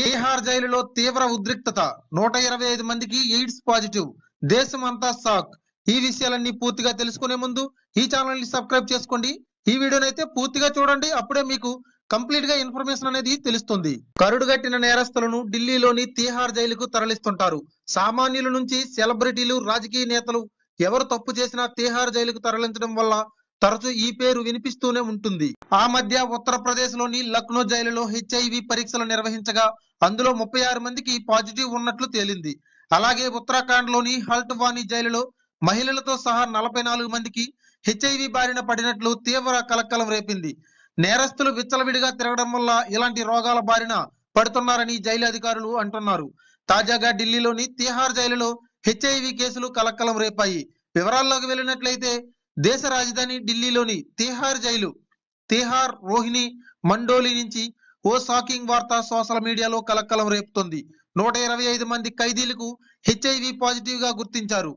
తీహార్ జైలులో తీవ్ర ఉద్రిక్తత 125 మందికి ఎయిడ్స్ పాజిటివ్ దేశమంతా షాక్ ఈ విషయాలన్నీ పూర్తిగా తెలుసుకునే ముందు ఈ ఛానల్ ని సబ్స్క్రైబ్ చేసుకోండి ఈ వీడియోనైతే పూర్తిగా చూడండి అప్పుడే మీకు కంప్లీట్ గా ఇన్ఫర్మేషన్ అనేది తెలుస్తుంది కరుడుగట్టిన నేరస్తులను ఢిల్లీలోని తీహార్ జైలుకు తరలిస్తుంటారు సామాన్యుల నుంచి సెలబ్రిటీలు రాజకీయ నేతలు ఎవరు తప్పు చేసినా తీహార్ జైలుకు తరలించడం వల్ల తరచూ ఈ పేరు వినిపిస్తూనే ఉంటుంది ఆ మధ్య ఉత్తరప్రదేశ్ లోని లక్నో జైలులో హెచ్ఐవి పరీక్షలు నిర్వహించగా అందులో 36 మందికి పాజిటివ్ ఉన్నట్లు తేలింది అలాగే ఉత్తరాఖండ్ లోని హల్ట్వానీ జైలులో మహిళలతో సహా 44 మందికి హెచ్ఐవి బారిన పడినట్లు తీవ్ర కలకలం రేపింది నేరస్తులు విచ్చలవిడిగా తిరగడం వల్ల ఇలాంటి రోగాల బారిన పడుతున్నారని జైలు అధికారులు అంటున్నారు తాజాగా ఢిల్లీలోని తీహార్ జైలులో హెచ్ఐవి కేసులు కలకలం రేపాయి వివరాల్లోకి వెళ్ళినట్లయితే దేశ రాజధాని ఢిల్లీలోని తీహార్ జైలు తీహార్ రోహిణి మండోలి నుంచి ఓ షాకింగ్ వార్త సోషల్ మీడియాలో కలకలం రేపుతోంది 125 మంది ఖైదీలకు హెచ్ఐవి పాజిటివ్ గా గుర్తించారు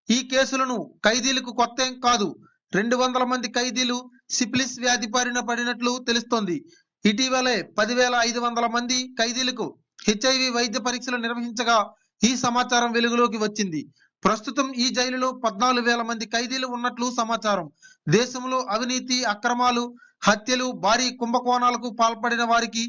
ఈ కేసులను ఖైదీలకు కొత్తేం కాదు 200 మంది ఖైదీలు సిఫిలిస్ వ్యాధి బారిన పడినట్లు తెలుస్తోంది ఇటీవలే 10,500 మంది ఖైదీలకు హెచ్ఐవి వైద్య పరీక్షలు నిర్వహించగా ఈ సమాచారం వెలుగులోకి వచ్చింది ప్రస్తుతం ఈ జైలులో 14,000 మంది ఖైదీలు ఉన్నట్లు సమాచారం దేశంలో అవినీతి అక్రమాలు హత్యలు భారీ కుంభకోణాలకు పాల్పడిన వారికి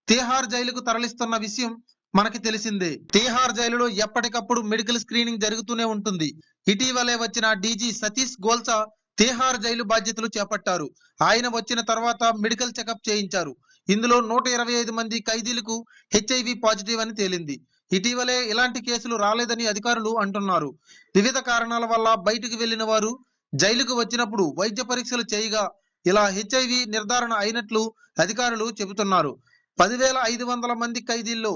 తీహార్ జైలుకు తరలిస్తున్న విషయం మనకి తెలిసిందే తీహార్ జైలులో ఎప్పటికప్పుడు మెడికల్ స్క్రీనింగ్ జరుగుతూనే ఉంటుంది ఇటీవలే వచ్చిన డీజీ సతీష్ గోల్చా తీహార్ జైలు బాధ్యతలు చేపట్టారు ఆయన వచ్చిన తర్వాత మెడికల్ చెకప్ చేయించారు ఇందులో 125 మంది ఖైదీలకు హెచ్ఐవి పాజిటివ్ అని తేలింది ఇటీవలే ఇలాంటి కేసులు రాలేదని అధికారులు అంటున్నారు వివిధ కారణాల వల్ల బయటకు వెళ్లిన వారు జైలుకు వచ్చినప్పుడు వైద్య పరీక్షలు చేయగా ఇలా హెచ్ఐవి నిర్ధారణ అయినట్లు అధికారులు చెబుతున్నారు 10,500 మంది ఖైదీల్లో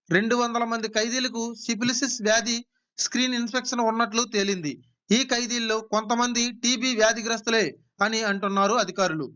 200 మంది ఖైదీలకు సిఫిలిసిస్ వ్యాధి స్క్రీన్ ఇన్ఫెక్షన్ ఉన్నట్లు తేలింది ఈ ఖైదీల్లో కొంతమంది టీబీ వ్యాధిగ్రస్తులే అని అంటున్నారు అధికారులు